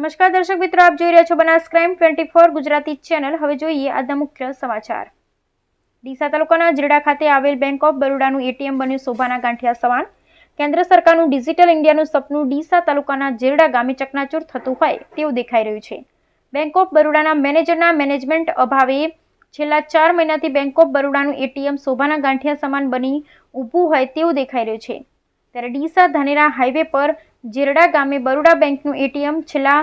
નમસ્કાર દર્શક મિત્રો, આપ જોઈ રહ્યા છો બનાસ ક્રાઇમ 24 ગુજરાતી ચેનલ। હવે જોઈએ આજના મુખ્ય સમાચાર। ડીસા તાલુકાના જીરડા ખાતે આવેલ બેંક ઓફ બરોડાનું એટીએમ બન્યું શોભાના ગાંઠિયા સમાન। કેન્દ્ર સરકારનું ડિજિટલ ઇન્ડિયાનું સપનું ડીસા તાલુકાના જીરડા ગામે ચકનાચૂર થતું હોય તેવું દેખાઈ રહ્યું છે। બેંક ઓફ બરોડાના મેનેજરના મેનેજમેન્ટ અભાવે છેલ્લા 4 મહિનાથી બેંક ઓફ બરોડાનું એટીએમ શોભાના ગાંઠિયા સમાન બની ઊભું હોય તેવું દેખાઈ રહ્યું છે। ત્યારે ડીસા ધાનેરા હાઈવે પર જીરડા ગામે બરોડા બેંકનું એટીએમ છેલ્લા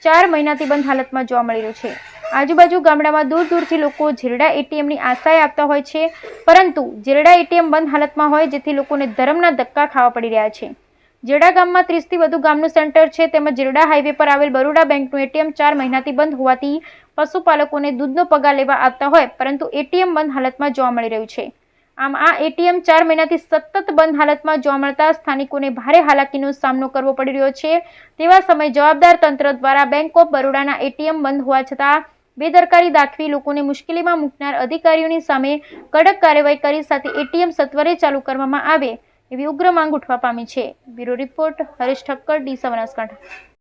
4 મહિનાથી બંધ હાલતમાં જોવા મળી રહ્યું છે। આજુબાજુ ગામડામાં દૂર દૂરથી લોકો જીરડા એટીએમની આશાએ આવતા હોય છે, પરંતુ જીરડા એટીએમ બંધ હાલતમાં હોય જેથી લોકોને ધરમના ધક્કા ખાવા પડી રહ્યા છે। જીરડા ગામમાં 30થી વધુ ગામનું સેન્ટર છે, તેમજ જીરડા હાઈવે પર આવેલ બરોડા બેંકનું એટીએમ 4 મહિનાથી બંધ હોવાથી પશુપાલકોને દૂધનો પગાર લેવા આવતા હોય, પરંતુ એટીએમ બંધ હાલતમાં જોવા મળી રહ્યું છે। આમ આ એટીએમ 4 મહિનાથી સતત બંધ હાલતમાં જોવા મળતા સ્થાનિકોને ભારે હાલાકીનો સામનો કરવો પડી રહ્યો છે। તેવા સમયે જવાબદાર તંત્ર દ્વારા બેંક ઓફ બરોડાના એટીએમ બંધ હોવા છતાં બેદરકારી દાખવી લોકોને મુશ્કેલીમાં મૂકનાર અધિકારીઓની સામે કડક કાર્યવાહી કરી સાથે એટીએમ સત્વરે ચાલુ કરવામાં આવે એવી ઉગ્ર માંગ ઉઠવા પામી છે। Bureau report, Haresh Thakkar, Deesa, Banaskantha.